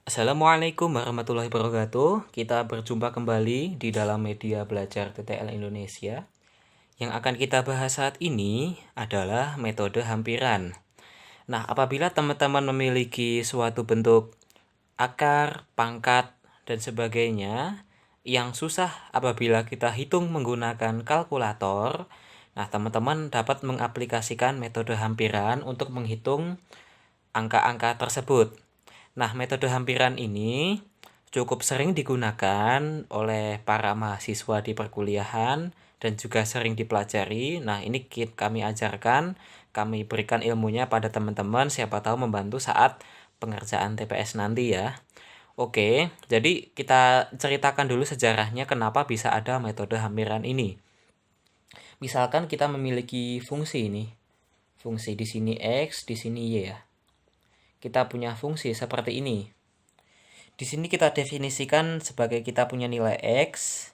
Assalamualaikum warahmatullahi wabarakatuh. Kita berjumpa kembali di dalam media belajar TTL Indonesia. Yang akan kita bahas saat ini adalah metode hampiran. Nah, apabila teman-teman memiliki suatu bentuk akar, pangkat, dan sebagainya yang susah apabila kita hitung menggunakan kalkulator, nah teman-teman dapat mengaplikasikan metode hampiran untuk menghitung angka-angka tersebut. Nah, metode hampiran ini cukup sering digunakan oleh para mahasiswa di perkuliahan dan juga sering dipelajari. Nah, ini kami ajarkan, kami berikan ilmunya pada teman-teman, siapa tahu membantu saat pengerjaan TPS nanti ya. Oke, jadi kita ceritakan dulu sejarahnya kenapa bisa ada metode hampiran ini. Misalkan kita memiliki fungsi ini. Fungsi di sini X, di sini Y ya. Kita punya fungsi seperti ini. Di sini kita definisikan sebagai kita punya nilai X.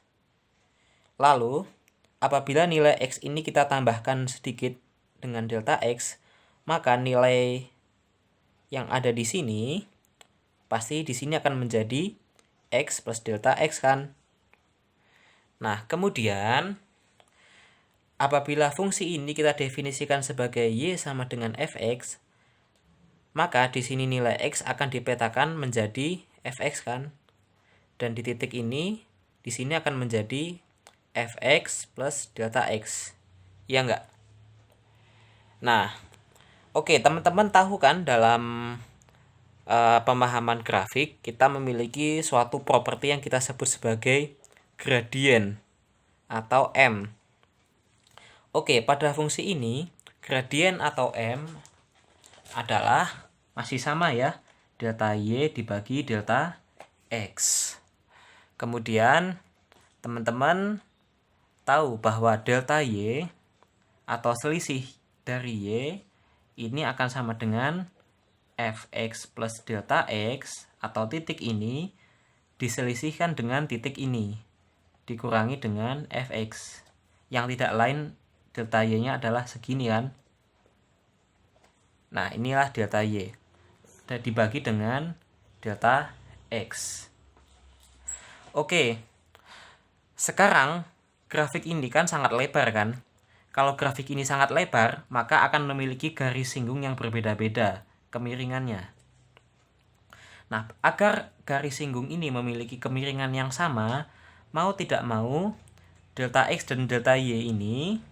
Lalu, apabila nilai X ini kita tambahkan sedikit dengan delta X, maka nilai yang ada di sini, pasti di sini akan menjadi X plus delta X kan. Nah, kemudian, apabila fungsi ini kita definisikan sebagai Y sama dengan Fx, maka di sini nilai X akan dipetakan menjadi Fx kan. Dan di titik ini, di sini akan menjadi Fx plus delta X. Iya enggak? Nah, oke, teman-teman tahu kan dalam pemahaman grafik, kita memiliki suatu properti yang kita sebut sebagai gradien atau M. Oke, pada fungsi ini, gradien atau M adalah masih sama ya, delta Y dibagi delta X. Kemudian teman-teman tahu bahwa delta Y atau selisih dari Y ini akan sama dengan Fx plus delta X atau titik ini diselisihkan dengan titik ini dikurangi dengan Fx yang tidak lain delta Y-nya adalah segini kan. Nah, inilah delta Y. Dan dibagi dengan delta X. Oke. Sekarang, grafik ini kan sangat lebar kan. Kalau grafik ini sangat lebar, maka akan memiliki garis singgung yang berbeda-beda kemiringannya. Nah, agar garis singgung ini memiliki kemiringan yang sama, mau tidak mau, delta X dan delta Y ini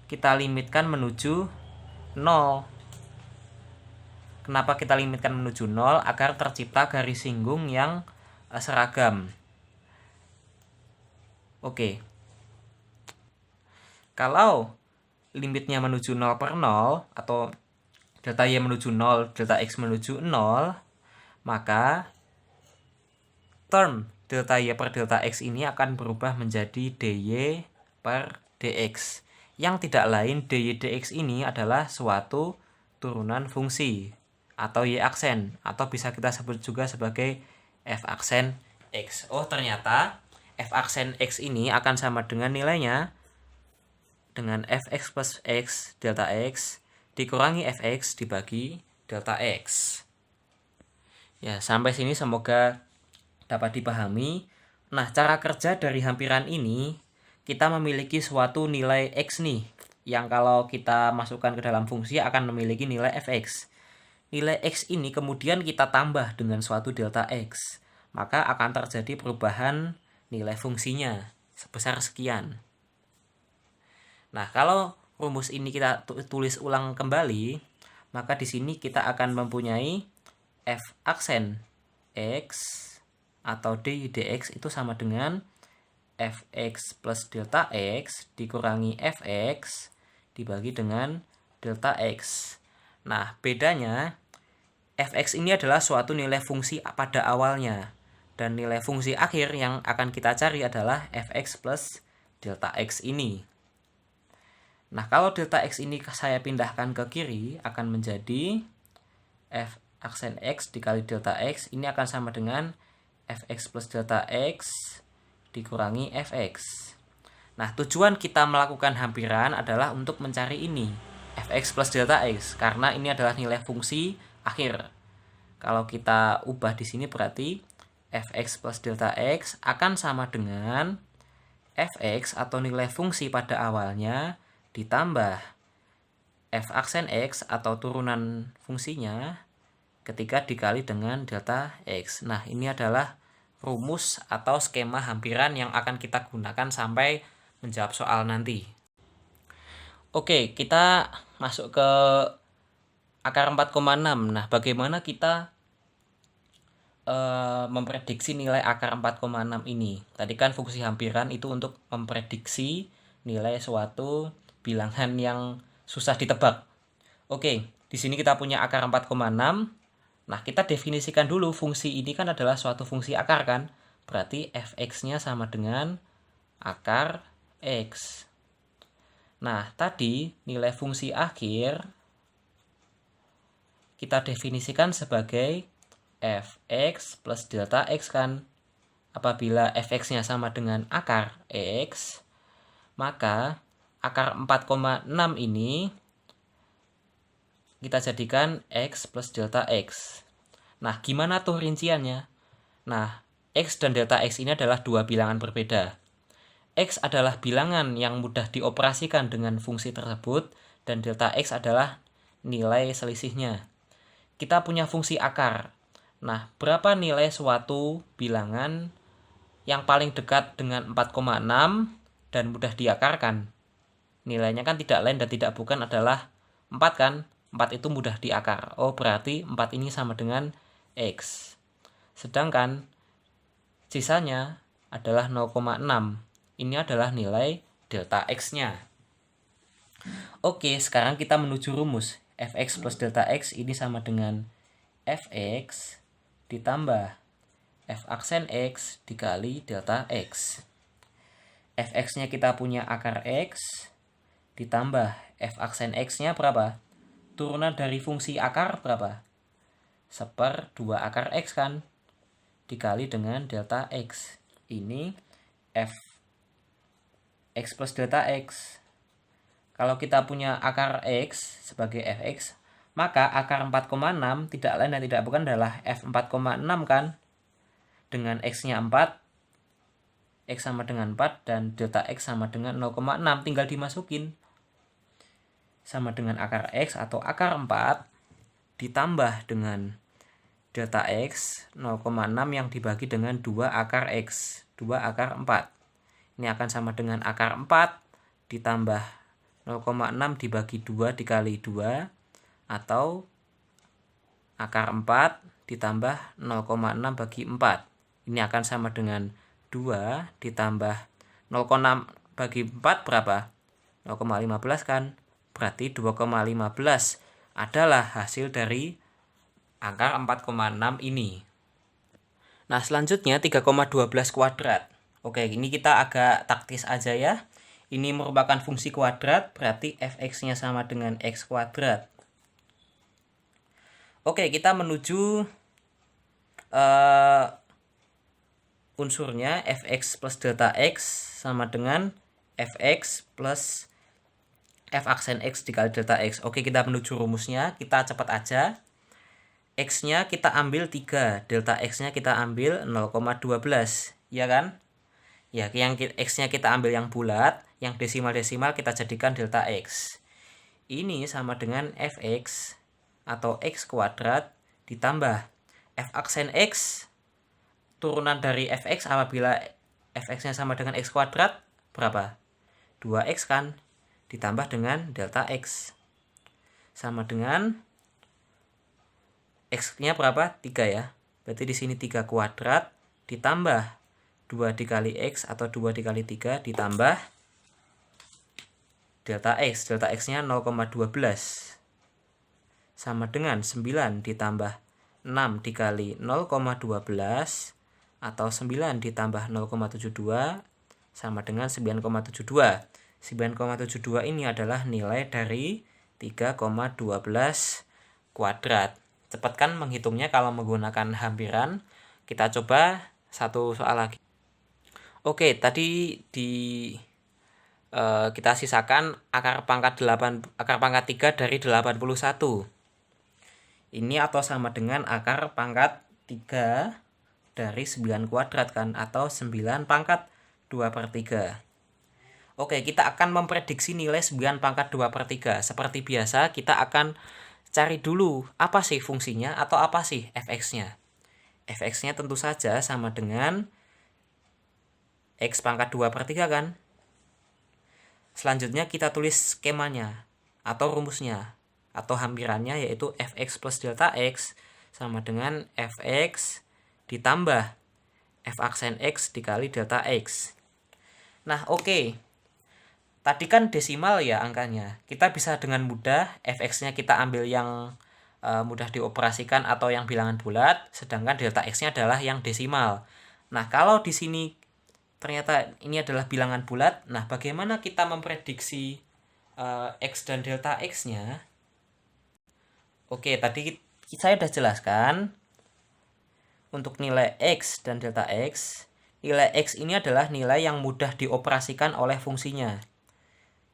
kita limitkan menuju 0. Kenapa kita limitkan menuju 0? Agar tercipta garis singgung yang seragam. Oke. Kalau limitnya menuju 0 per 0, atau delta Y menuju 0, delta X menuju 0, maka term delta Y per delta X ini akan berubah menjadi dy per dx. Yang tidak lain, dy dx ini adalah suatu turunan fungsi atau y aksen, atau bisa kita sebut juga sebagai f aksen x. Oh, ternyata f aksen x ini akan sama dengan nilainya dengan fx plus x delta x dikurangi fx dibagi delta x. Ya, sampai sini semoga dapat dipahami. Nah, cara kerja dari hampiran ini, kita memiliki suatu nilai X nih, yang kalau kita masukkan ke dalam fungsi akan memiliki nilai Fx. Nilai X ini kemudian kita tambah dengan suatu delta X, maka akan terjadi perubahan nilai fungsinya sebesar sekian. Nah, kalau rumus ini kita tulis ulang kembali, maka di sini kita akan mempunyai f aksen X atau dy dx itu sama dengan fx plus delta x dikurangi fx dibagi dengan delta x. Nah, bedanya fx ini adalah suatu nilai fungsi pada awalnya, dan nilai fungsi akhir yang akan kita cari adalah fx plus delta x ini. Nah, kalau delta x ini saya pindahkan ke kiri, akan menjadi f aksen x dikali delta x, ini akan sama dengan fx plus delta x dikurangi fx. Nah, tujuan kita melakukan hampiran adalah untuk mencari ini, fx plus delta x, karena ini adalah nilai fungsi akhir. Kalau kita ubah di sini berarti fx plus delta x akan sama dengan fx atau nilai fungsi pada awalnya ditambah f aksen x atau turunan fungsinya ketika dikali dengan delta x. Nah, ini adalah rumus atau skema hampiran yang akan kita gunakan sampai menjawab soal nanti. Oke, kita masuk ke akar 4,6. Nah, bagaimana kita memprediksi nilai akar 4,6 ini? Tadi kan fungsi hampiran itu untuk memprediksi nilai suatu bilangan yang susah ditebak. Oke, di sini kita punya akar 4,6. Nah, kita definisikan dulu fungsi ini kan adalah suatu fungsi akar kan? Berarti fx-nya sama dengan akar x. Nah, tadi nilai fungsi akhir kita definisikan sebagai fx plus delta x kan. Apabila fx-nya sama dengan akar x, maka akar 4,6 ini kita jadikan x plus delta x. Nah, gimana tuh rinciannya? Nah, x dan delta x ini adalah dua bilangan berbeda. X adalah bilangan yang mudah dioperasikan dengan fungsi tersebut, dan delta x adalah nilai selisihnya. Kita punya fungsi akar. Nah, berapa nilai suatu bilangan yang paling dekat dengan 4,6 dan mudah diakarkan? Nilainya kan tidak lain dan tidak bukan adalah 4 kan? 4 itu mudah diakar. Oh, berarti 4 ini sama dengan X. Sedangkan sisanya adalah 0,6. Ini adalah nilai delta X-nya. Oke, sekarang kita menuju rumus. Fx plus delta X ini sama dengan Fx ditambah f aksen X dikali delta X. Fx-nya kita punya akar X ditambah f aksen X-nya berapa? Turunan dari fungsi akar berapa? 1/2 akar X kan? Dikali dengan delta X. Ini f x plus delta X. Kalau kita punya akar X sebagai fx, maka akar 4,6 tidak lain dan tidak bukan adalah f 4,6 kan? Dengan X-nya 4, X sama dengan 4, dan delta X sama dengan 0,6. Tinggal dimasukin. Sama dengan akar X atau akar 4 ditambah dengan delta X 0,6 yang dibagi dengan 2 akar X, 2 akar 4. Ini akan sama dengan akar 4 ditambah 0,6 dibagi 2 dikali 2, atau akar 4 ditambah 0,6 bagi 4. Ini akan sama dengan 2 ditambah 0,6 bagi 4 berapa? 0,15 kan? Berarti 2,15 adalah hasil dari akar 4,6 ini. Nah, selanjutnya 3,12 kuadrat. Oke, ini kita agak taktis aja ya. Ini merupakan fungsi kuadrat, berarti fx-nya sama dengan x kuadrat. Oke, kita menuju unsurnya fx plus delta x sama dengan fx plus f aksen x dikali delta x. Oke, kita menuju rumusnya, kita cepat aja. X-nya kita ambil 3, delta X-nya kita ambil 0,12, ya kan? Ya, yang X-nya kita ambil yang bulat, yang desimal-desimal kita jadikan delta X. Ini sama dengan fx atau x kuadrat ditambah f aksen X, turunan dari fx apabila fx-nya sama dengan x kuadrat, berapa? 2x kan? Ditambah dengan delta X. Sama dengan X-nya berapa? 3 ya. Berarti di sini 3 kuadrat ditambah 2 dikali X atau 2 dikali 3 ditambah delta X. Delta X-nya 0,12. Sama dengan 9 ditambah 6 dikali 0,12 atau 9 ditambah 0,72 sama dengan 9,72. 9,72 ini adalah nilai dari 3,12 kuadrat. Cepat kan menghitungnya kalau menggunakan hampiran. Kita coba satu soal lagi. Oke, tadi kita sisakan akar pangkat 3 dari 81. Ini atau sama dengan akar pangkat 3 dari 9 kuadrat kan, atau 9 pangkat 2/3. Oke, kita akan memprediksi nilai 9 pangkat 2/3. Seperti biasa, kita akan cari dulu apa sih fungsinya atau apa sih fx-nya. Fx-nya tentu saja sama dengan x pangkat 2/3 kan. Selanjutnya kita tulis skemanya atau rumusnya atau hampirannya, yaitu fx plus delta x sama dengan fx ditambah f aksen x dikali delta x. Nah, oke. Tadi kan desimal ya angkanya. Kita bisa dengan mudah fx-nya kita ambil yang mudah dioperasikan atau yang bilangan bulat, sedangkan delta x-nya adalah yang desimal. Nah, kalau di sini ternyata ini adalah bilangan bulat, nah bagaimana kita memprediksi x dan delta x-nya? Oke, tadi saya sudah jelaskan untuk nilai x dan delta x. Nilai x ini adalah nilai yang mudah dioperasikan oleh fungsinya,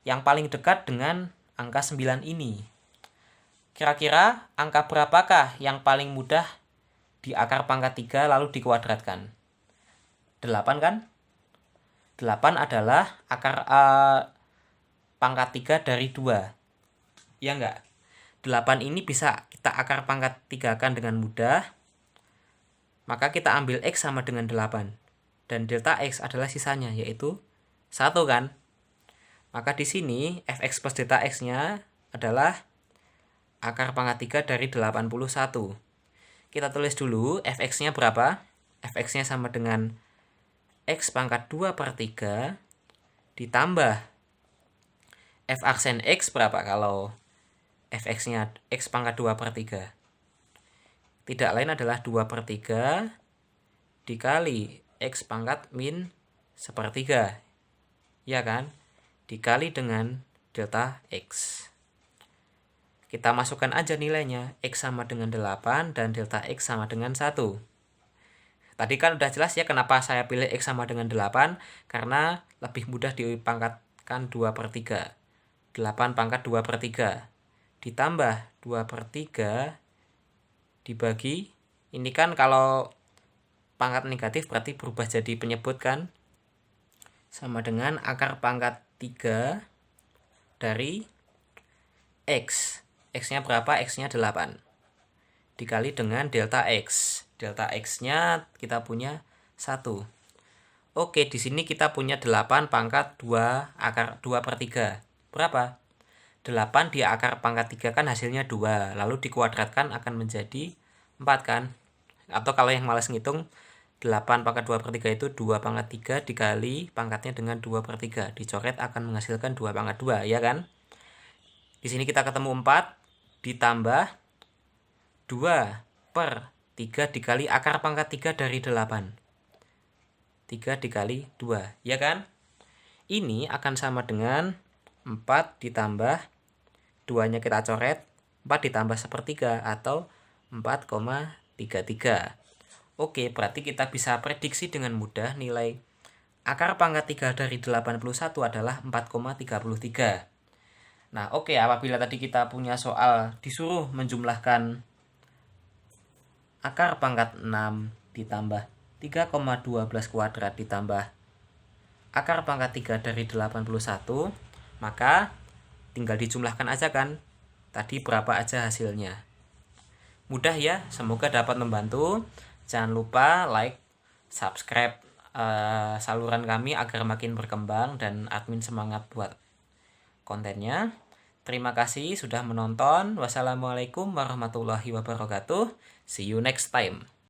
yang paling dekat dengan angka 9 ini. Kira-kira angka berapakah yang paling mudah di akar pangkat 3 lalu dikuadratkan? 8 kan? 8 adalah akar pangkat 3 dari 2. Ya enggak? 8 ini bisa kita akar pangkat 3 kan dengan mudah. Maka kita ambil x sama dengan 8. Dan delta x adalah sisanya, yaitu 1 kan? Maka di sini fx plus delta x-nya adalah akar pangkat 3 dari 81. Kita tulis dulu fx-nya berapa? Fx-nya sama dengan x pangkat 2/3 ditambah f aksen x berapa kalau fx-nya x pangkat 2/3? Tidak lain adalah 2/3 dikali x pangkat min 1/3. Ya kan? Dikali dengan delta x. Kita masukkan aja nilainya. X sama dengan 8 dan delta x sama dengan 1. Tadi kan udah jelas ya kenapa saya pilih x sama dengan 8. Karena lebih mudah dipangkatkan 2/3. 8 pangkat 2/3. Ditambah 2/3 dibagi. Ini kan kalau pangkat negatif berarti berubah jadi penyebut kan. Sama dengan akar pangkat 3 dari x. X-nya berapa? X-nya 8. Dikali dengan delta x. Delta x-nya kita punya 1. Oke, di sini kita punya 8 pangkat 2 akar 2/3. Berapa? 8 di akar pangkat 3 kan hasilnya 2. Lalu dikuadratkan akan menjadi 4 kan? Atau kalau yang malas ngitung, 8 pangkat 2/3 itu 2 pangkat 3 dikali pangkatnya dengan 2/3. Dicoret akan menghasilkan 2 pangkat 2, ya kan? Di sini kita ketemu 4 ditambah 2/3 dikali akar pangkat 3 dari 8. 3 dikali 2, ya kan? Ini akan sama dengan 4 ditambah 2-nya kita coret, 4 ditambah 1/3 atau 4,33. Oke, berarti kita bisa prediksi dengan mudah nilai akar pangkat 3 dari 81 adalah 4,33. Nah, oke, apabila tadi kita punya soal disuruh menjumlahkan akar pangkat 6 ditambah 3,12 kuadrat ditambah akar pangkat 3 dari 81, maka tinggal dijumlahkan aja kan. Tadi berapa aja hasilnya. Mudah ya, semoga dapat membantu. Jangan lupa like, subscribe saluran kami agar makin berkembang dan admin semangat buat kontennya. Terima kasih sudah menonton. Wassalamualaikum warahmatullahi wabarakatuh. See you next time.